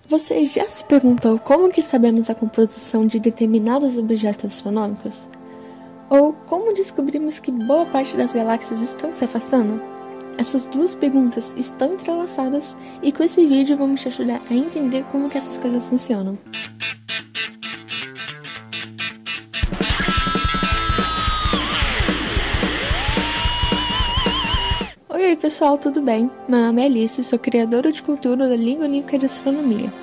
Você já se perguntou como que sabemos a composição de determinados objetos astronômicos? Ou como descobrimos que boa parte das galáxias estão se afastando? Essas duas perguntas estão entrelaçadas e com esse vídeo vamos te ajudar a entender como que essas coisas funcionam. Oi pessoal, tudo bem? Meu nome é Alice, sou criadora de conteúdo da Língua Olímpica de Astronomia.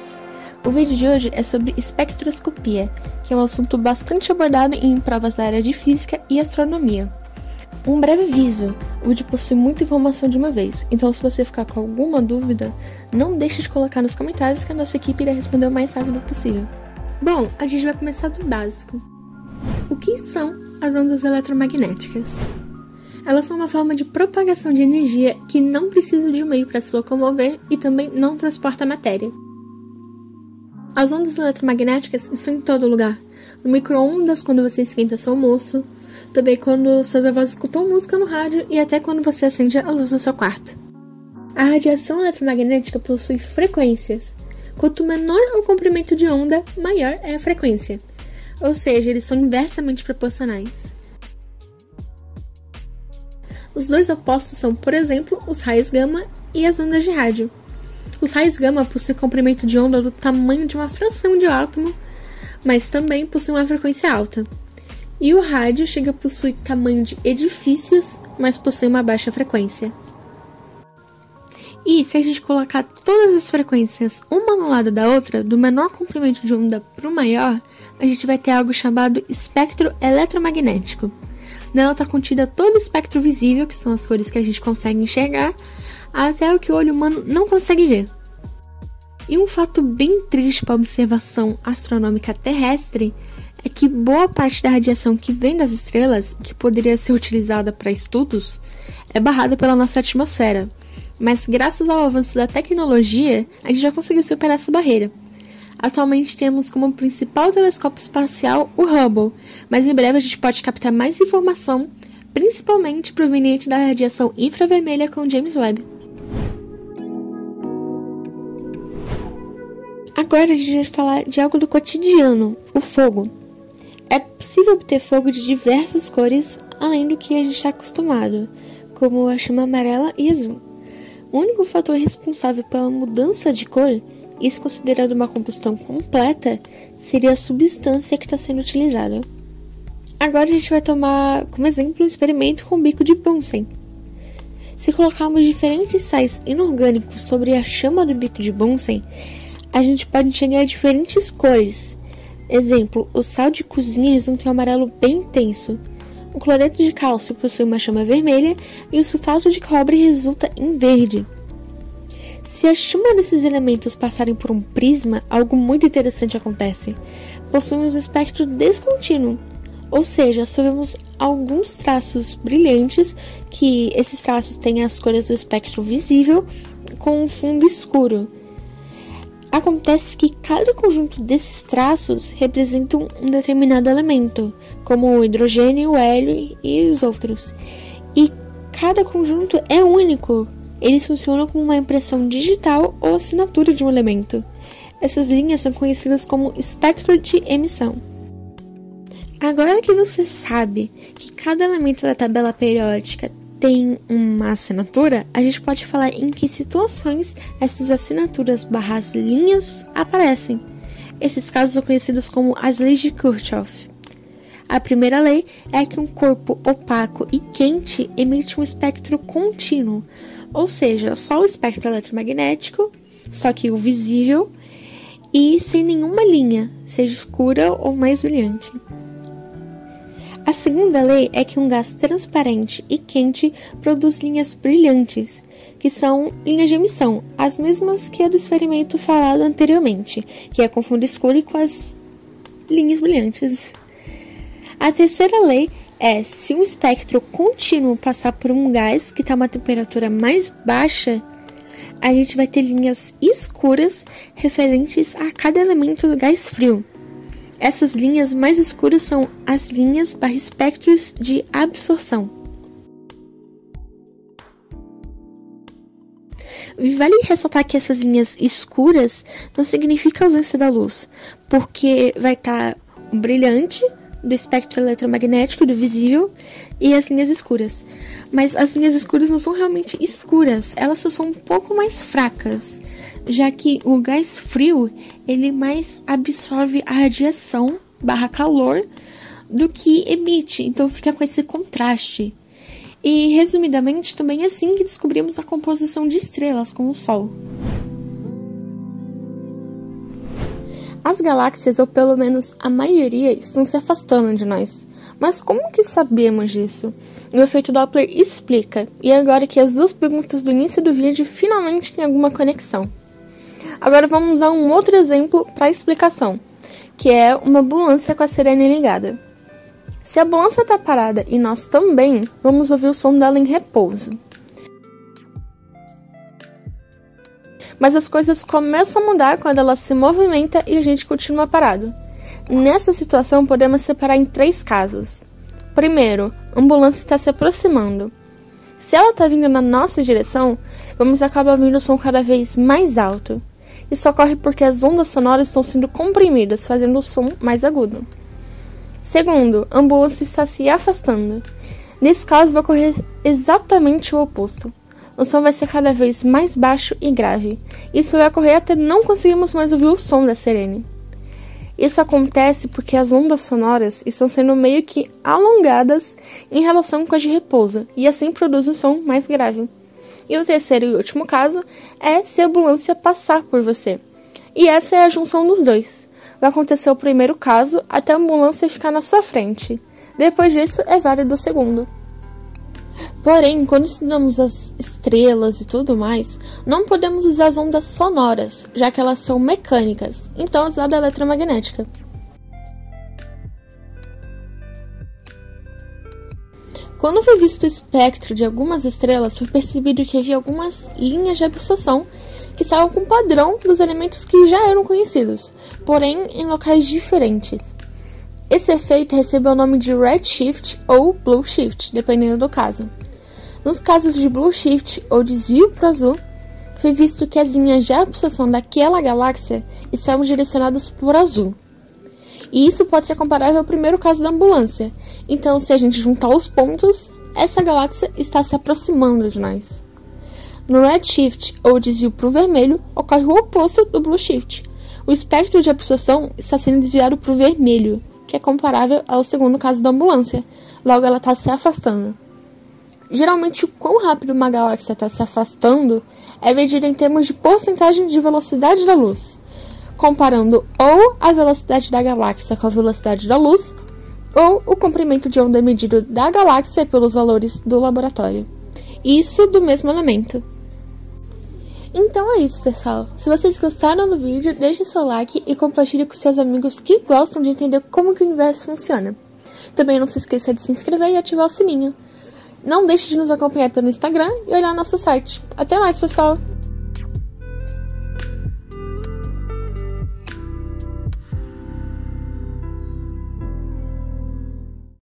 O vídeo de hoje é sobre espectroscopia, que é um assunto bastante abordado em provas da área de física e astronomia. Um breve aviso, o vídeo possui muita informação de uma vez, então se você ficar com alguma dúvida, não deixe de colocar nos comentários que a nossa equipe irá responder o mais rápido possível. Bom, a gente vai começar do básico. O que são as ondas eletromagnéticas? Elas são uma forma de propagação de energia que não precisa de um meio para se locomover e também não transporta matéria. As ondas eletromagnéticas estão em todo lugar. No micro-ondas, quando você esquenta seu almoço, também quando seus avós escutam música no rádio e até quando você acende a luz do seu quarto. A radiação eletromagnética possui frequências. Quanto menor o comprimento de onda, maior é a frequência. Ou seja, eles são inversamente proporcionais. Os dois opostos são, por exemplo, os raios gama e as ondas de rádio. Os raios gama possuem comprimento de onda do tamanho de uma fração de átomo, mas também possuem uma frequência alta. E o rádio chega a possuir tamanho de edifícios, mas possui uma baixa frequência. E se a gente colocar todas as frequências uma no lado da outra, do menor comprimento de onda para o maior, a gente vai ter algo chamado espectro eletromagnético. Nela está contida todo o espectro visível, que são as cores que a gente consegue enxergar, até o que o olho humano não consegue ver. E um fato bem triste para a observação astronômica terrestre é que boa parte da radiação que vem das estrelas, que poderia ser utilizada para estudos, é barrada pela nossa atmosfera. Mas graças ao avanço da tecnologia, a gente já conseguiu superar essa barreira. Atualmente temos como principal telescópio espacial o Hubble, mas em breve a gente pode captar mais informação, principalmente proveniente da radiação infravermelha com James Webb. Agora a gente vai falar de algo do cotidiano, o fogo. É possível obter fogo de diversas cores, além do que a gente está acostumado, como a chama amarela e azul. O único fator responsável pela mudança de cor, isso considerado uma combustão completa, seria a substância que está sendo utilizada. Agora a gente vai tomar como exemplo um experimento com o bico de Bunsen. Se colocarmos diferentes sais inorgânicos sobre a chama do bico de Bunsen, a gente pode enxergar diferentes cores. Exemplo, o sal de cozinha resulta em um amarelo bem intenso. O cloreto de cálcio possui uma chama vermelha e o sulfato de cobre resulta em verde. Se a chama desses elementos passarem por um prisma, algo muito interessante acontece. Possuímos um espectro descontínuo, ou seja, só vemos alguns traços brilhantes, que esses traços têm as cores do espectro visível com um fundo escuro. Acontece que cada conjunto desses traços representam um determinado elemento, como o hidrogênio, o hélio e os outros. E cada conjunto é único. Eles funcionam como uma impressão digital ou assinatura de um elemento. Essas linhas são conhecidas como espectro de emissão. Agora que você sabe que cada elemento da tabela periódica tem uma assinatura, a gente pode falar em que situações essas assinaturas barras linhas aparecem. Esses casos são conhecidos como as leis de Kirchhoff. A primeira lei é que um corpo opaco e quente emite um espectro contínuo, ou seja, só o espectro eletromagnético, só que o visível, e sem nenhuma linha, seja escura ou mais brilhante. A segunda lei é que um gás transparente e quente produz linhas brilhantes, que são linhas de emissão, as mesmas que a do experimento falado anteriormente, que é com fundo escuro e com as linhas brilhantes. A terceira lei é, se um espectro contínuo passar por um gás que está a uma temperatura mais baixa, a gente vai ter linhas escuras referentes a cada elemento do gás frio. Essas linhas mais escuras são as linhas espectros de absorção. Vale ressaltar que essas linhas escuras não significa ausência da luz, porque vai estar o brilhante do espectro eletromagnético, do visível, e as linhas escuras. Mas as linhas escuras não são realmente escuras, elas só são um pouco mais fracas, já que o gás frio, ele mais absorve a radiação / calor do que emite, então fica com esse contraste. E, resumidamente, também é assim que descobrimos a composição de estrelas com o Sol. As galáxias, ou pelo menos a maioria, estão se afastando de nós. Mas como que sabemos disso? O efeito Doppler explica, e agora que as duas perguntas do início do vídeo finalmente têm alguma conexão. Agora vamos usar um outro exemplo para a explicação, que é uma ambulância com a sirene ligada. Se a ambulância está parada e nós também, vamos ouvir o som dela em repouso. Mas as coisas começam a mudar quando ela se movimenta e a gente continua parado. Nessa situação, podemos separar em 3 casos. Primeiro, a ambulância está se aproximando. Se ela está vindo na nossa direção, vamos acabar ouvindo o som cada vez mais alto. Isso ocorre porque as ondas sonoras estão sendo comprimidas, fazendo o som mais agudo. Segundo, a ambulância está se afastando. Nesse caso, vai ocorrer exatamente o oposto. O som vai ser cada vez mais baixo e grave. Isso vai ocorrer até não conseguirmos mais ouvir o som da sirene. Isso acontece porque as ondas sonoras estão sendo meio que alongadas em relação com as de repouso, e assim produz um som mais grave. E o terceiro e último caso é se a ambulância passar por você. E essa é a junção dos dois. Vai acontecer o primeiro caso até a ambulância ficar na sua frente. Depois disso é válido o segundo. Porém, quando estudamos as estrelas e tudo mais, não podemos usar as ondas sonoras, já que elas são mecânicas, então usar a eletromagnética. Quando foi visto o espectro de algumas estrelas, foi percebido que havia algumas linhas de absorção que estavam com o padrão dos elementos que já eram conhecidos, porém em locais diferentes. Esse efeito recebeu o nome de redshift ou blue shift, dependendo do caso. Nos casos de blue shift ou desvio para o azul, foi visto que as linhas de absorção daquela galáxia estavam direcionadas por azul. E isso pode ser comparável ao primeiro caso da ambulância. Então, se a gente juntar os pontos, essa galáxia está se aproximando de nós. No redshift ou desvio para o vermelho, ocorre o oposto do blue shift. O espectro de absorção está sendo desviado para o vermelho, que é comparável ao segundo caso da ambulância. Logo, ela está se afastando. Geralmente, o quão rápido uma galáxia está se afastando é medido em termos de porcentagem de velocidade da luz, comparando ou a velocidade da galáxia com a velocidade da luz, ou o comprimento de onda medido da galáxia pelos valores do laboratório. Isso do mesmo elemento. Então é isso, pessoal. Se vocês gostaram do vídeo, deixe seu like e compartilhe com seus amigos que gostam de entender como que o universo funciona. Também não se esqueça de se inscrever e ativar o sininho. Não deixe de nos acompanhar pelo Instagram e olhar nosso site. Até mais, pessoal!